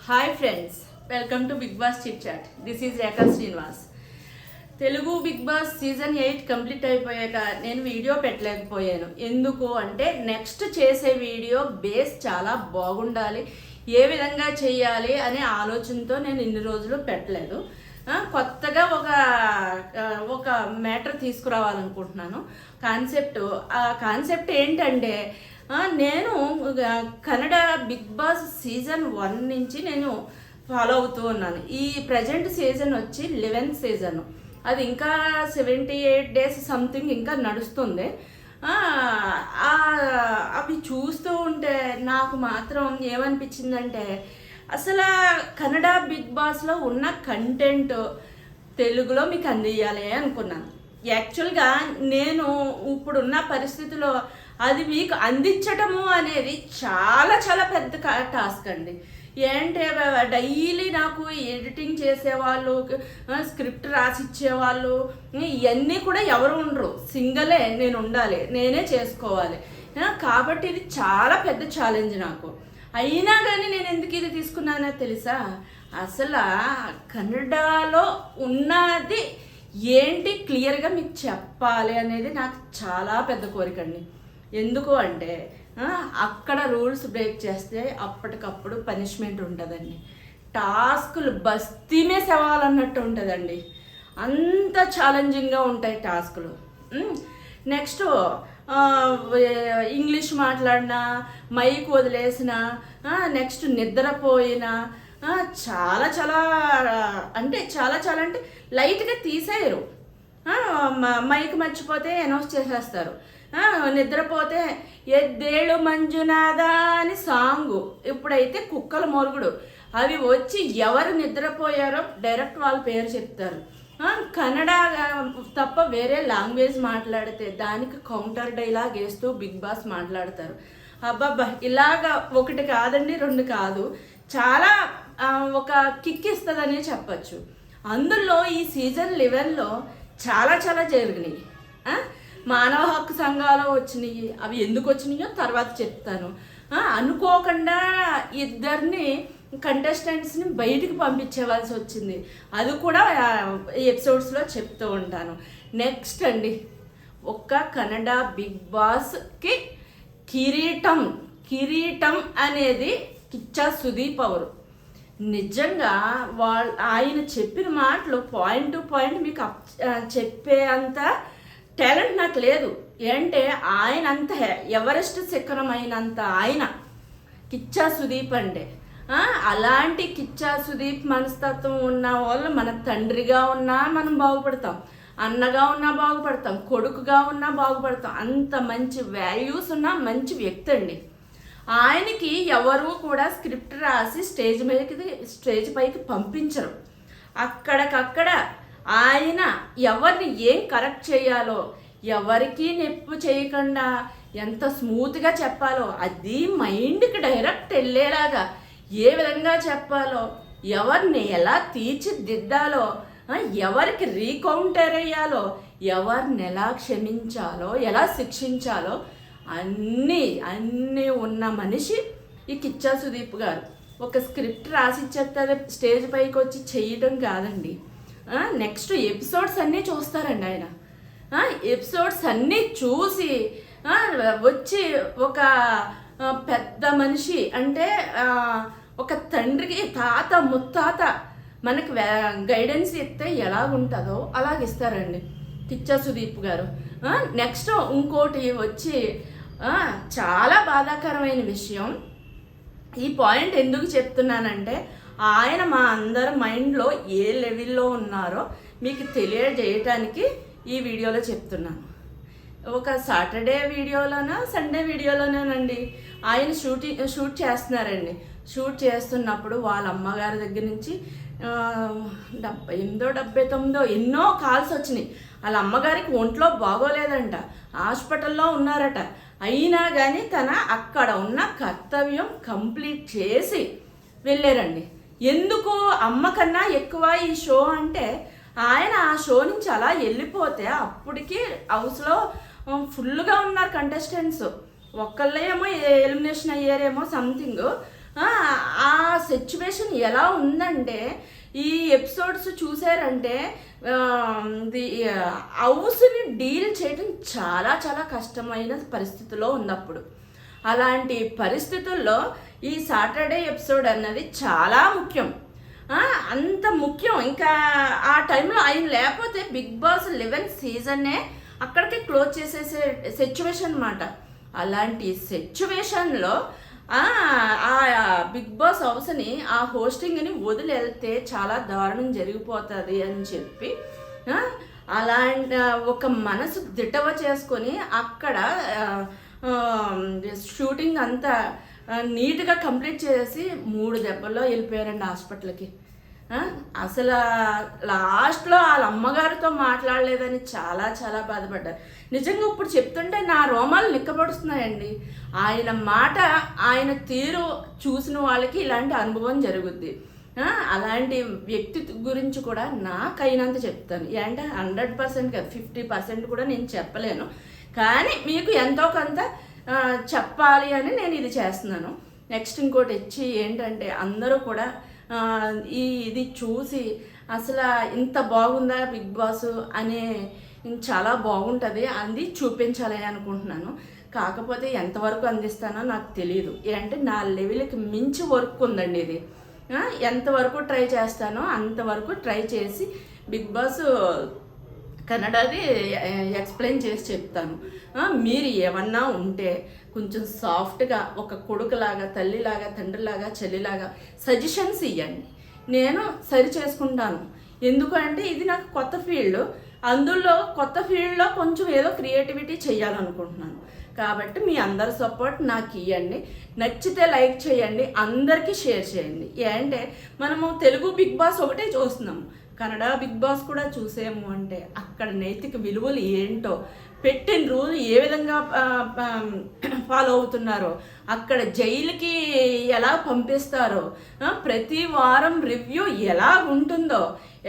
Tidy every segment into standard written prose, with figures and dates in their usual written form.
Hi friends, welcome to Bigg Boss chit chat. This is Rekha Srinivas. Telugu Bigg Boss season 8 complete అయిపోయాక నేను video పెట్టలేకపోయాను. ఎందుకు అంటే next చేసే video base చాలా బాగుండాలి, ఏ విధంగా చేయాలి అనే ఆలోచనతో నేను ఇన్ని రోజులు పెట్టలేదు. కొత్తగా ఒక మ్యాటర్ తీసుకురావాలనుకుంటున్నాను. ఆ కాన్సెప్ట్ ఏంటంటే నేను కన్నడ బిగ్ బాస్ సీజన్ 1 నుంచి నేను ఫాలో అవుతూ ఉన్నాను. ఈ ప్రజెంట్ సీజన్ వచ్చి 11th సీజన్. అది ఇంకా 78 డేస్ సంథింగ్ ఇంకా నడుస్తుంది. అవి చూస్తూ ఉంటే నాకు మాత్రం ఏమనిపించిందంటే అసలు కన్నడ బిగ్ బాస్లో ఉన్న కంటెంట్ తెలుగులో మీకు అందియాలి అనుకున్నాను. యాక్చువల్గా నేను ఇప్పుడున్న పరిస్థితిలో అది మీకు అందించటము అనేది చాలా చాలా పెద్ద టాస్క్ అండి. ఏంటంటే డైలీ నాకు ఎడిటింగ్ చేసేవాళ్ళు, స్క్రిప్ట్ రాసిచ్చేవాళ్ళు, ఇవన్నీ కూడా ఎవరు ఉండరు. సింగలే నేను ఉండాలి, నేనే చేసుకోవాలి. కాబట్టి ఇది చాలా పెద్ద ఛాలెంజ్ నాకు. అయినా కానీ నేను ఎందుకు ఇది తీసుకున్నానో తెలుసా? అసలు కన్నడలో ఉన్నది ఏంటి క్లియర్గా మీకు చెప్పాలి అనేది నాకు చాలా పెద్ద కోరిక అండి. ఎందుకు అంటే అక్కడ రూల్స్ బ్రేక్ చేస్తే అప్పటికప్పుడు పనిష్మెంట్ ఉంటుందండి. టాస్కులు బస్తీమే సవాలన్నట్టు ఉంటుందండి. అంత ఛాలెంజింగ్గా ఉంటాయి టాస్కులు. నెక్స్ట్ ఇంగ్లీష్ మాట్లాడినా, మైక్ వదిలేసిన, నెక్స్ట్ నిద్రపోయినా చాలా చాలా అంటే లైట్గా తీసేయరు. మైక్ మర్చిపోతే అనౌన్స్ చేసేస్తారు. నిద్రపోతే ఎద్దేళ్ళు మంజునాథ అని సాంగు, ఇప్పుడైతే కుక్కల మొరుగుడు. అవి వచ్చి ఎవరు నిద్రపోయారో డైరెక్ట్ వాళ్ళ పేరు చెప్తారు. కన్నడ తప్ప వేరే లాంగ్వేజ్ మాట్లాడితే దానికి కౌంటర్ డైలాగ్ వేస్తూ బిగ్ బాస్ మాట్లాడతారు. అబ్బాబ్బా, ఇలాగా ఒకటి కాదండి, రెండు కాదు, చాలా ఒక కిక్ ఇస్తుందనే చెప్పచ్చు. అందులో ఈ సీజన్ 11లో చాలా చాలా జరిగినాయి. మానవ హక్కు సంఘాలు వచ్చినాయి. అవి ఎందుకు వచ్చినాయో తర్వాత చెప్తాను. అనుకోకుండా ఇద్దరిని కంటెస్టెంట్స్ని బయటికి పంపించేవాల్సి వచ్చింది. అది కూడా ఎపిసోడ్స్లో చెప్తూ ఉంటాను. నెక్స్ట్ అండి, ఒక్క కన్నడ బిగ్ బాస్కి కిరీటం అనేది కిచ్చా సుదీప్ అవరు. నిజంగా ఆయన చెప్పిన మాటలు పాయింట్ టు పాయింట్ మీకు చెప్పే అంత టాలెంట్ నాకు లేదు. ఏంటంటే ఆయన అంత ఎవరెస్ట్ శిఖరం అయినంత ఆయన కిచ్చా సుదీప్ అంటే. అలాంటి కిచ్చా సుదీప్ మనస్తత్వం ఉన్న వాళ్ళు మన తండ్రిగా ఉన్నా మనం బాగుపడతాం, అన్నగా ఉన్నా బాగుపడతాం, కొడుకుగా ఉన్నా బాగుపడతాం. అంత మంచి వాల్యూస్ ఉన్న మంచి వ్యక్తి అండి. ఆయనకి ఎవరు కూడా స్క్రిప్ట్ రాసి స్టేజ్ పైకి పంపించరు. అక్కడికక్కడ ఆయన ఎవరిని ఏం కరెక్ట్ చేయాలో, ఎవరికి నొప్పి చేయకుండా ఎంత స్మూత్గా చెప్పాలో, అది మైండ్కి డైరెక్ట్ వెళ్ళేలాగా ఏ విధంగా చెప్పాలో, ఎవరిని ఎలా తీర్చిదిద్దాలో, ఎవరికి రీకౌంటర్ అయ్యాలో, ఎవరిని ఎలా క్షమించాలో, ఎలా శిక్షించాలో అన్నీ ఉన్న మనిషి ఈ కిచ్చా సుదీప్ గారు. ఒక స్క్రిప్ట్ రాసిచ్చేస్తారు, స్టేజ్ పైకి వచ్చి చేయడం కాదండి. నెక్స్ట్ ఎపిసోడ్స్ అన్నీ చూస్తారండి ఆయన. ఎపిసోడ్స్ అన్నీ చూసి వచ్చి ఒక పెద్ద మనిషి అంటే ఒక తండ్రికి తాత ముత్తాత మనకి గైడెన్స్ ఇస్తే ఎలా ఉంటుందో అలాగిస్తారండి కిచ్చా సుదీప్ గారు. నెక్స్ట్ ఇంకోటి వచ్చి చాలా బాధాకరమైన విషయం. ఈ పాయింట్ ఎందుకు చెప్తున్నానంటే ఆయన మా అందరి మైండ్లో ఏ లెవెల్లో ఉన్నారో మీకు తెలియజేయటానికి ఈ వీడియోలో చెప్తున్నాను. ఒక సాటర్డే వీడియోలోనో సండే వీడియోలోనేనండి ఆయన షూట్ చేస్తున్నారండి. షూట్ చేస్తున్నప్పుడు వాళ్ళ అమ్మగారి దగ్గర నుంచి 78 79 ఎన్నో కాల్స్ వచ్చినాయి. వాళ్ళ అమ్మగారికి ఒంట్లో బాగోలేదంట, హాస్పిటల్లో ఉన్నారట. అయినా కానీ అక్కడ ఉన్న కర్తవ్యం కంప్లీట్ చేసి వెళ్ళారండి. ఎందుకు అమ్మ కన్నా ఎక్కువ ఈ షో అంటే ఆయన ఆ షో నుంచి అలా వెళ్ళిపోతే అప్పటికి హౌస్లో ఫుల్గా ఉన్నారు కంటెస్టెంట్స్. ఒక్కళ్ళేమో ఎలిమినేషన్ అయ్యారేమో సంథింగ్, ఆ సిచ్యువేషన్ ఎలా ఉందంటే ఈ ఎపిసోడ్స్ చూసారంటే హౌస్ని డీల్ చేయడం చాలా చాలా కష్టమైన పరిస్థితిలో ఉన్నప్పుడు అలాంటి పరిస్థితుల్లో ఈ సాటర్డే ఎపిసోడ్ అన్నది చాలా ముఖ్యం. అంత ముఖ్యం. ఇంకా ఆ టైంలో ఆయన లేకపోతే బిగ్ బాస్ 11th సీజన్నే అక్కడికే క్లోజ్ చేసేసే సిచ్యువేషన్ అనమాట. అలాంటి సిచ్యువేషన్లో ఆ బిగ్ బాస్ హౌస్ని ఆ హోస్టింగ్ని వదిలి వెళ్తే చాలా దారుణం జరిగిపోతుంది అని చెప్పి అలాంటి ఒక మనసు దిటవ చేసుకొని అక్కడ షూటింగ్ అంతా నీట్గా కంప్లీట్ చేసి 3 దెబ్బల్లో వెళ్ళిపోయారండి హాస్పిటల్కి. అసలు లాస్ట్లో వాళ్ళ అమ్మగారితో మాట్లాడలేదని చాలా చాలా బాధపడ్డారు. నిజంగా ఇప్పుడు చెప్తుంటే నా రోమాలు నిక్కబడుస్తున్నాయండి. ఆయన మాట ఆయన తీరు చూసిన వాళ్ళకి ఇలాంటి అనుభవం జరుగుద్ది. అలాంటి వ్యక్తి గురించి కూడా నాకైనంత చెప్తాను. అంటే 100% కాదు, 50% కూడా నేను చెప్పలేను. కానీ మీకు ఎంతో కొంత చెప్పాలి అని నేను ఇది చేస్తున్నాను. నెక్స్ట్ ఇంకోటి వచ్చి ఏంటంటే అందరూ కూడా ఇది చూసి అసలు ఇంత బాగుందా బిగ్ బాస్ అనే చాలా బాగుంటుంది అది చూపించాలి అనుకుంటున్నాను. కాకపోతే ఎంతవరకు అందిస్తానో నాకు తెలియదు. అంటే నా లెవెల్కి మించి వర్క్ ఉందండి ఇది. ఎంతవరకు ట్రై చేస్తానో అంతవరకు ట్రై చేసి బిగ్ బాస్ కన్నడది ఎక్స్ప్లెయిన్ చేసి చెప్తాను. మీరు ఏమన్నా ఉంటే కొంచెం సాఫ్ట్గా ఒక కొడుకులాగా, తల్లిలాగా, తండ్రిలాగా, చెల్లిలాగా సజెషన్స్ ఇవ్వండి. నేను సరి చేసుకుంటాను. ఎందుకంటే ఇది నాకు కొత్త ఫీల్డ్. అందులో కొత్త ఫీల్డ్లో కొంచెం ఏదో క్రియేటివిటీ చేయాలనుకుంటున్నాను. కాబట్టి మీ అందరి సపోర్ట్ నాకు ఇవ్వండి. నచ్చితే లైక్ చేయండి, అందరికీ షేర్ చేయండి. అంటే మనము తెలుగు బిగ్ బాస్ ఒకటే చూస్తున్నాము, కన్నడ బిగ్ బాస్ కూడా చూసాము అంటే అక్కడ నైతిక విలువలు ఏంటో, పెట్టిన రూల్ ఏ విధంగా ఫాలో అవుతున్నారో, అక్కడ జైలుకి ఎలా పంపిస్తారో, ప్రతి వారం రివ్యూ ఎలా ఉంటుందో,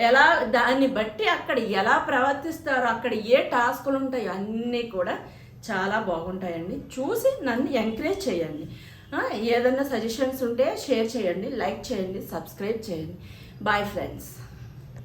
ఎలా దాన్ని బట్టి అక్కడ ఎలా ప్రవర్తిస్తారో, అక్కడ ఏ టాస్కులు ఉంటాయో అన్నీ కూడా చాలా బాగుంటాయండి. చూసి నన్ను ఎంకరేజ్ చేయండి. ఏదైనా సజెషన్స్ ఉంటే షేర్ చేయండి, లైక్ చేయండి, సబ్స్క్రైబ్ చేయండి. Bye friends.